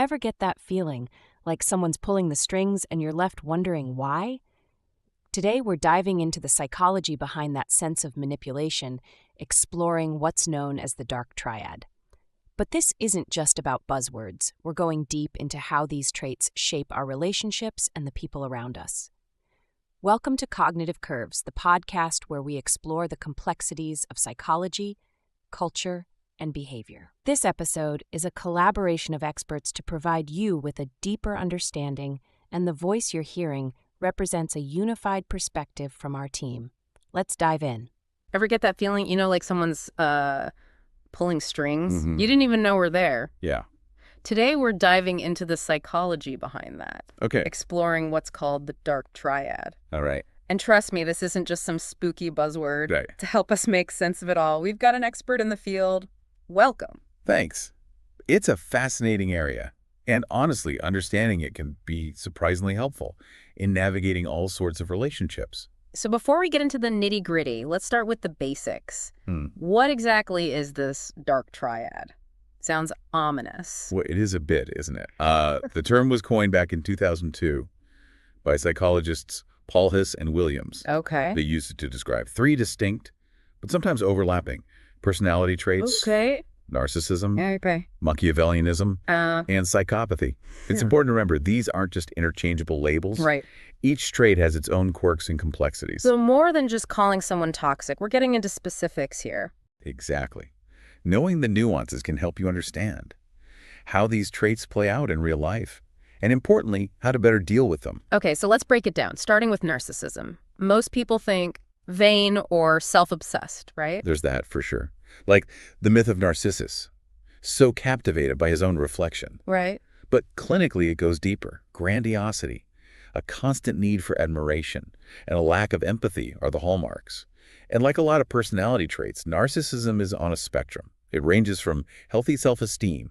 Ever get that feeling, like someone's pulling the strings and you're left wondering why? Today, we're diving into the psychology behind that sense of manipulation, exploring what's known as the Dark Triad. But this isn't just about buzzwords. We're going deep into how these traits shape our relationships and the people around us. Welcome to Cognitive Curves, the podcast where we explore the complexities of psychology, culture, and behavior. This episode is a collaboration of experts to provide you with a deeper understanding, and the voice you're hearing represents a unified perspective from our team. Let's dive in. Ever get that feeling, like someone's pulling strings? You didn't even know were there. Yeah. Today, we're diving into the psychology behind that. Okay. Exploring what's called the Dark Triad. All right. And trust me, this isn't just some spooky buzzword. Right. To help us make sense of it all, we've got an expert in the field. Welcome. Thanks. It's a fascinating area. And honestly, understanding it can be surprisingly helpful in navigating all sorts of relationships. So before we get into the nitty-gritty, let's start with the basics. What exactly is this Dark Triad? Sounds ominous. Well, it is a bit, isn't it? The term was coined back in 2002 by psychologists Paul Hiss and Williams. Okay. They used it to describe three distinct, but sometimes overlapping, personality traits. Okay. Narcissism, Okay. Machiavellianism, and psychopathy. It's important to remember these aren't just interchangeable labels. Right. Each trait has its own quirks and complexities. So more than just calling someone toxic, we're getting into specifics here. Exactly. Knowing the nuances can help you understand how these traits play out in real life, and importantly, how to better deal with them. Okay, so let's break it down, starting with narcissism. Most people think vain or self-obsessed, right? There's that for sure. Like the myth of Narcissus, so captivated by his own reflection. Right. But clinically, it goes deeper. Grandiosity, a constant need for admiration, and a lack of empathy are the hallmarks. And like a lot of personality traits, narcissism is on a spectrum. It ranges from healthy self-esteem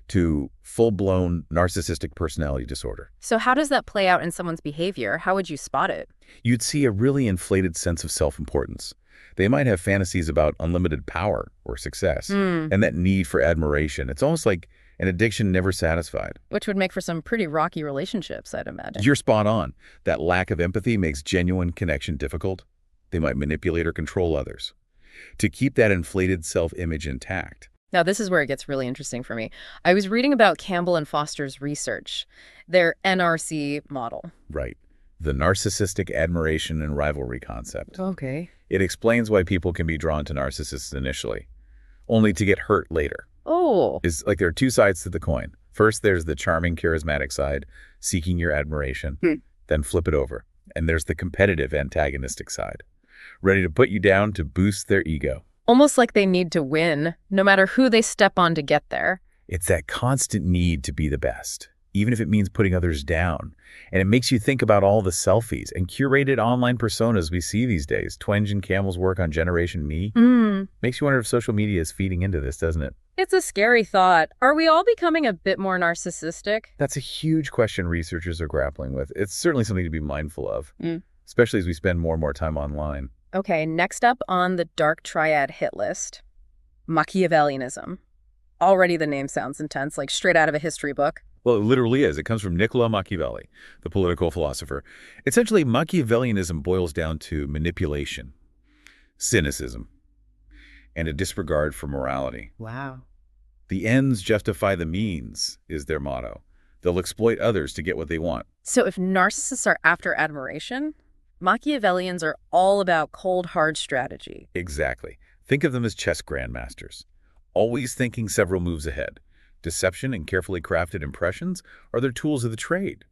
to full-blown narcissistic personality disorder. So how does that play out in someone's behavior? How would you spot it? You'd see a really inflated sense of self-importance. They might have fantasies about unlimited power or success, and that need for admiration. It's almost like an addiction never satisfied. Which would make for some pretty rocky relationships, I'd imagine. You're spot on. That lack of empathy makes genuine connection difficult. They might manipulate or control others to keep that inflated self-image intact. Now, this is where it gets really interesting for me. I was reading about Campbell and Foster's research, their NRC model. Right. The narcissistic admiration and rivalry concept. Okay. It explains why people can be drawn to narcissists initially, only to get hurt later. Oh. It's like there are two sides to the coin. First, there's the charming, charismatic side, seeking your admiration. Then flip it over, and there's the competitive, antagonistic side, ready to put you down to boost their ego. Almost like they need to win, no matter who they step on to get there. It's that constant need to be the best, even if it means putting others down. And it makes you think about all the selfies and curated online personas we see these days. Twenge and Campbell's work on Generation Me. Makes you wonder if social media is feeding into this, doesn't it? It's a scary thought. Are we all becoming a bit more narcissistic? That's a huge question researchers are grappling with. It's certainly something to be mindful of, especially as we spend more and more time online. Okay, next up on the Dark Triad hit list, Machiavellianism. Already the name sounds intense, like straight out of a history book. Well, it literally is. It comes from Niccolo Machiavelli, the political philosopher. Essentially, Machiavellianism boils down to manipulation, cynicism, and a disregard for morality. Wow. The ends justify the means is their motto. They'll exploit others to get what they want. So if narcissists are after admiration, Machiavellians are all about cold, hard strategy. Exactly. Think of them as chess grandmasters, always thinking several moves ahead. Deception and carefully crafted impressions are their tools of the trade.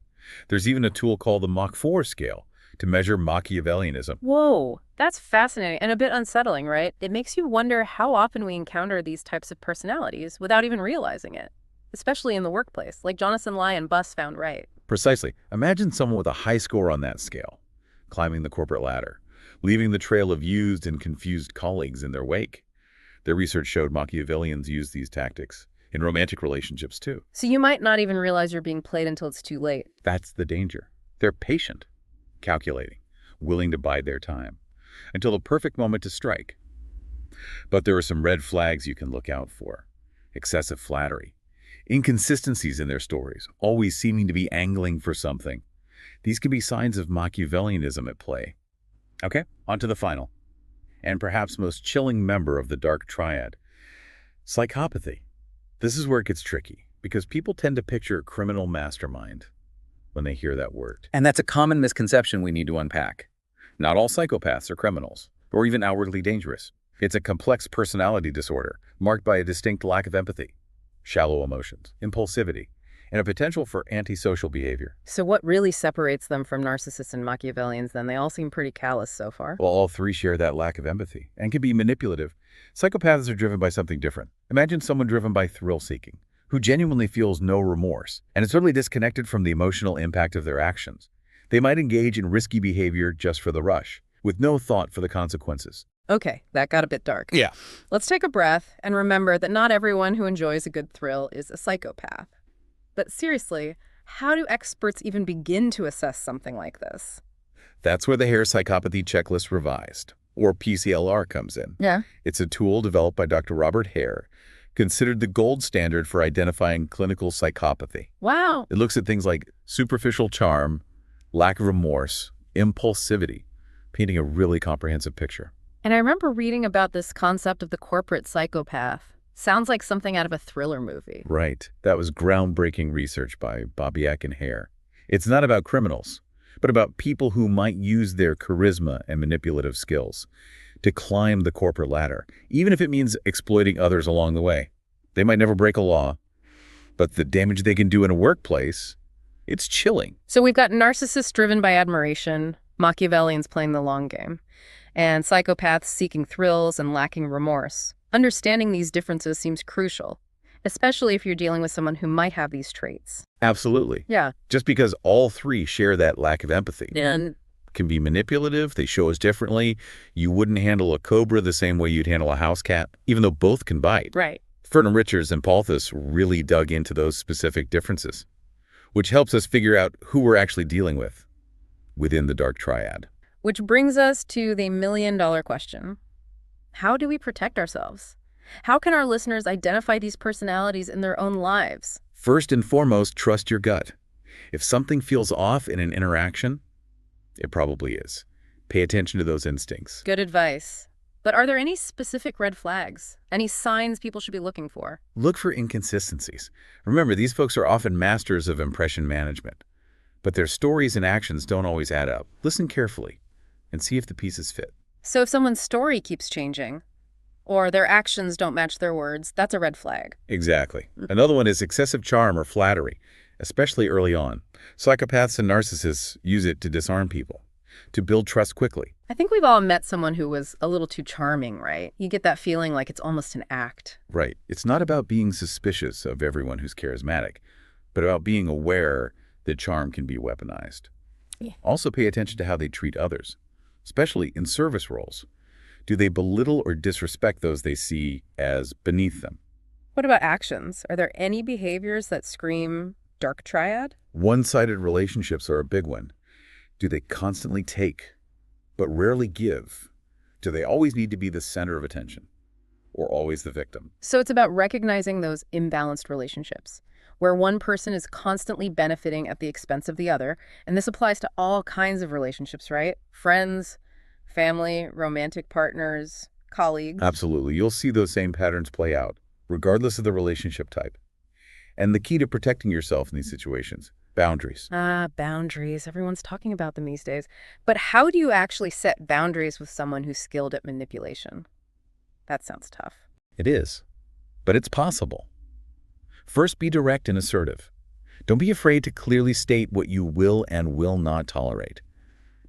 There's even a tool called the Mach 4 scale to measure Machiavellianism. Whoa, that's fascinating and a bit unsettling, right? It makes you wonder how often we encounter these types of personalities without even realizing it, especially in the workplace, like Jonathan Lai and Buss found right. Precisely. Imagine someone with a high score on that scale, climbing the corporate ladder, leaving the trail of used and confused colleagues in their wake. Their research showed Machiavellians use these tactics in romantic relationships too. So you might not even realize you're being played until it's too late. That's the danger. They're patient, calculating, willing to bide their time until the perfect moment to strike. But there are some red flags you can look out for. Excessive flattery, Inconsistencies in their stories, always seeming to be angling for something. These can be signs of Machiavellianism at play. Okay, on to the final, and perhaps most chilling member of the Dark Triad, psychopathy. This is where it gets tricky, because people tend to picture a criminal mastermind when they hear that word. And that's a common misconception we need to unpack. Not all psychopaths are criminals, or even outwardly dangerous. It's a complex personality disorder marked by a distinct lack of empathy, shallow emotions, impulsivity, and a potential for antisocial behavior. So what really separates them from narcissists and Machiavellians then? They all seem pretty callous so far. While all three share that lack of empathy and can be manipulative, psychopaths are driven by something different. Imagine someone driven by thrill-seeking, who genuinely feels no remorse and is totally disconnected from the emotional impact of their actions. They might engage in risky behavior just for the rush, with no thought for the consequences. Okay, that got a bit dark. Yeah. Let's take a breath and remember that not everyone who enjoys a good thrill is a psychopath. But seriously, how do experts even begin to assess something like this? That's where the Hare Psychopathy Checklist Revised, or PCLR, comes in. Yeah. It's a tool developed by Dr. Robert Hare, considered the gold standard for identifying clinical psychopathy. Wow. It looks at things like superficial charm, lack of remorse, impulsivity, painting a really comprehensive picture. And I remember reading about this concept of the corporate psychopath. Sounds like something out of a thriller movie. Right. That was groundbreaking research by Bobiak and Hare. It's not about criminals, but about people who might use their charisma and manipulative skills to climb the corporate ladder, even if it means exploiting others along the way. They might never break a law, but the damage they can do in a workplace, it's chilling. So we've got narcissists driven by admiration, Machiavellians playing the long game, and psychopaths seeking thrills and lacking remorse. Understanding these differences seems crucial, especially if you're dealing with someone who might have these traits. Absolutely. Yeah. Just because all three share that lack of empathy. And Can be manipulative, they show us differently. You wouldn't handle a cobra the same way you'd handle a house cat, even though both can bite. right. Ferdinand Richards and Palthus really dug into those specific differences, which helps us figure out who we're actually dealing with within the Dark Triad. Which brings us to the million-dollar question. How do we protect ourselves? How can our listeners identify these personalities in their own lives? First and foremost, trust your gut. If something feels off in an interaction, it probably is. Pay attention to those instincts. Good advice. But are there any specific red flags? Any signs people should be looking for? Look for inconsistencies. Remember, these folks are often masters of impression management, but their stories and actions don't always add up. Listen carefully and see if the pieces fit. So if someone's story keeps changing, or their actions don't match their words, that's a red flag. Exactly. Another one is excessive charm or flattery, especially early on. Psychopaths and narcissists use it to disarm people, to build trust quickly. I think we've all met someone who was a little too charming, right? You get that feeling like it's almost an act. Right. It's not about being suspicious of everyone who's charismatic, but about being aware that charm can be weaponized. Yeah. Also pay attention to how they treat others, especially in service roles. Do they belittle or disrespect those they see as beneath them? What about actions? Are there any behaviors that scream Dark Triad? One-sided relationships are a big one. Do they constantly take, but rarely give? Do they always need to be the center of attention, or always the victim? So it's about recognizing those imbalanced relationships, where one person is constantly benefiting at the expense of the other. And this applies to all kinds of relationships, right? Friends, family, romantic partners, colleagues. Absolutely. You'll see those same patterns play out, regardless of the relationship type. And the key to protecting yourself in these situations, boundaries. Boundaries. Everyone's talking about them these days. But how do you actually set boundaries with someone who's skilled at manipulation? That sounds tough. It is, but it's possible. First, be direct and assertive. Don't be afraid to clearly state what you will and will not tolerate.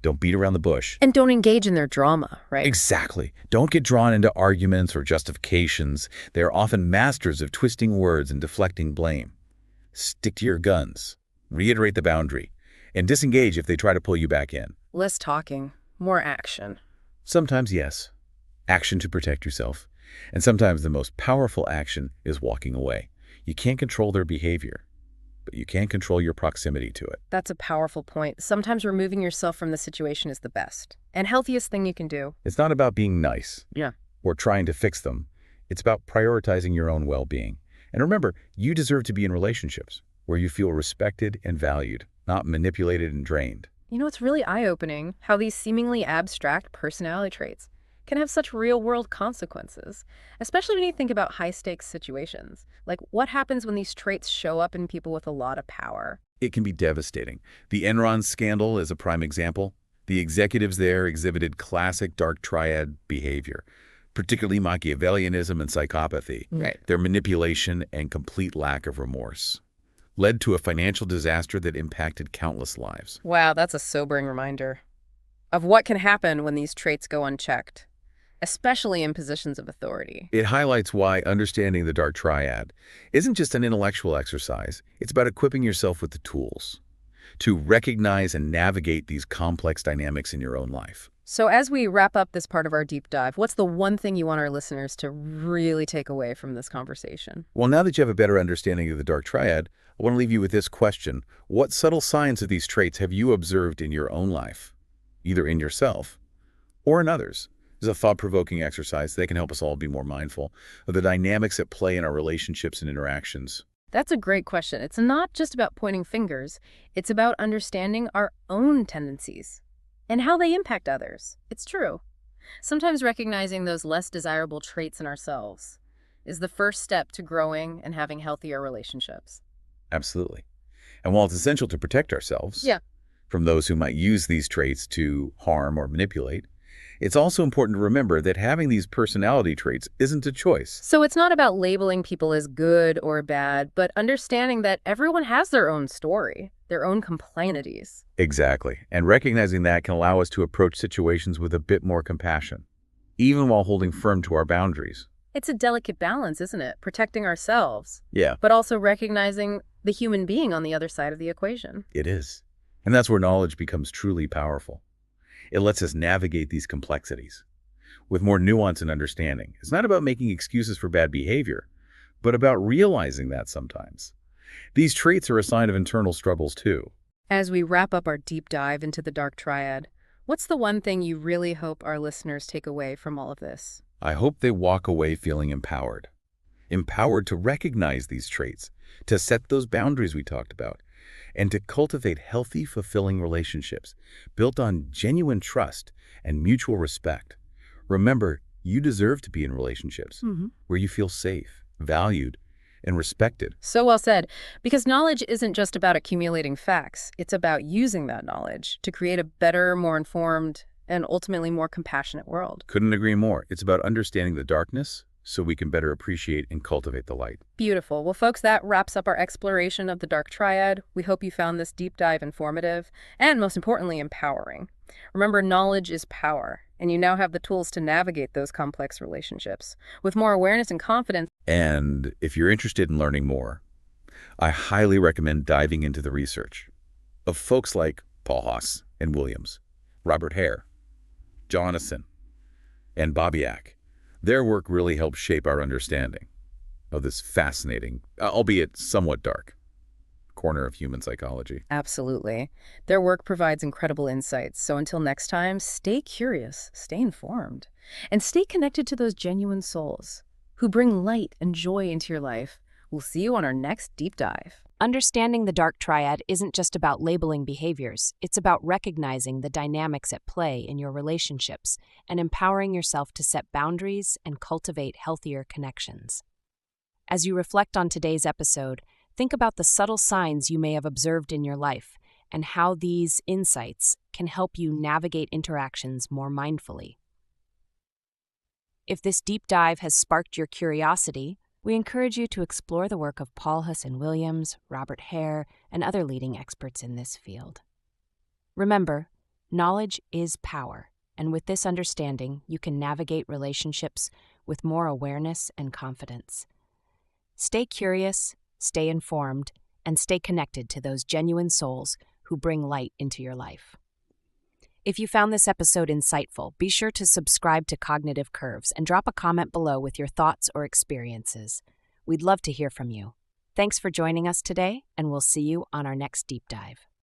Don't beat around the bush. And don't engage in their drama, right? Exactly. Don't get drawn into arguments or justifications. They are often masters of twisting words and deflecting blame. Stick to your guns. Reiterate the boundary. And disengage if they try to pull you back in. Less talking, more action. Sometimes, yes. Action to protect yourself. And sometimes the most powerful action is walking away. You can't control their behavior, but you can control your proximity to it. That's a powerful point. Sometimes removing yourself from the situation is the best and healthiest thing you can do. It's not about being nice Yeah. or trying to fix them. It's about prioritizing your own well-being. And remember, you deserve to be in relationships where you feel respected and valued, not manipulated and drained. You know, it's really eye-opening how these seemingly abstract personality traits can have such real-world consequences, especially when you think about high-stakes situations. Like, what happens when these traits show up in people with a lot of power? It can be devastating. The Enron scandal is a prime example. The executives there exhibited classic dark triad behavior, particularly Machiavellianism and psychopathy. Right. Their manipulation and complete lack of remorse led to a financial disaster that impacted countless lives. Wow, that's a sobering reminder of what can happen when these traits go unchecked, especially in positions of authority. It highlights why understanding the dark triad isn't just an intellectual exercise. It's about equipping yourself with the tools to recognize and navigate these complex dynamics in your own life. So as we wrap up this part of our deep dive, what's the one thing you want our listeners to really take away from this conversation? Well, now that you have a better understanding of the dark triad, I want to leave you with this question. What subtle signs of these traits have you observed in your own life, either in yourself or in others? This is a thought-provoking exercise that can help us all be more mindful of the dynamics at play in our relationships and interactions. That's a great question. It's not just about pointing fingers. It's about understanding our own tendencies and how they impact others. It's true. Sometimes recognizing those less desirable traits in ourselves is the first step to growing and having healthier relationships. Absolutely. And while it's essential to protect ourselves Yeah. from those who might use these traits to harm or manipulate, it's also important to remember that having these personality traits isn't a choice. So it's not about labeling people as good or bad, but understanding that everyone has their own story, their own complexities. Exactly. And recognizing that can allow us to approach situations with a bit more compassion, even while holding firm to our boundaries. It's a delicate balance, isn't it? Protecting ourselves, Yeah, but also recognizing the human being on the other side of the equation. it is. And that's where knowledge becomes truly powerful. It lets us navigate these complexities with more nuance and understanding. It's not about making excuses for bad behavior, but about realizing that sometimes these traits are a sign of internal struggles too. As we wrap up our deep dive into the Dark Triad, what's the one thing you really hope our listeners take away from all of this? I hope they walk away feeling empowered. Empowered to recognize these traits, to set those boundaries we talked about, and to cultivate healthy, fulfilling relationships built on genuine trust and mutual respect. Remember, you deserve to be in relationships where you feel safe, valued, and respected. So well said, because knowledge isn't just about accumulating facts. It's about using that knowledge to create a better, more informed, and ultimately more compassionate world. Couldn't agree more. It's about understanding the darkness so we can better appreciate and cultivate the light. Beautiful. Well, folks, that wraps up our exploration of the Dark Triad. We hope you found this deep dive informative and, most importantly, empowering. Remember, knowledge is power, and you now have the tools to navigate those complex relationships with more awareness and confidence. And if you're interested in learning more, I highly recommend diving into the research of folks like Paul Haas and Williams, Robert Hare, Jonathan, and Babiak. Their work really helps shape our understanding of this fascinating, albeit somewhat dark, corner of human psychology. Absolutely. Their work provides incredible insights. So until next time, stay curious, stay informed, and stay connected to those genuine souls who bring light and joy into your life. We'll see you on our next deep dive. Understanding the Dark Triad isn't just about labeling behaviors. It's about recognizing the dynamics at play in your relationships and empowering yourself to set boundaries and cultivate healthier connections. As you reflect on today's episode, think about the subtle signs you may have observed in your life and how these insights can help you navigate interactions more mindfully. If this deep dive has sparked your curiosity, we encourage you to explore the work of Paul Haas and Williams, Robert Hare, and other leading experts in this field. Remember, knowledge is power, and with this understanding, you can navigate relationships with more awareness and confidence. Stay curious, stay informed, and stay connected to those genuine souls who bring light into your life. If you found this episode insightful, be sure to subscribe to Cognitive Curves and drop a comment below with your thoughts or experiences. We'd love to hear from you. Thanks for joining us today, and we'll see you on our next deep dive.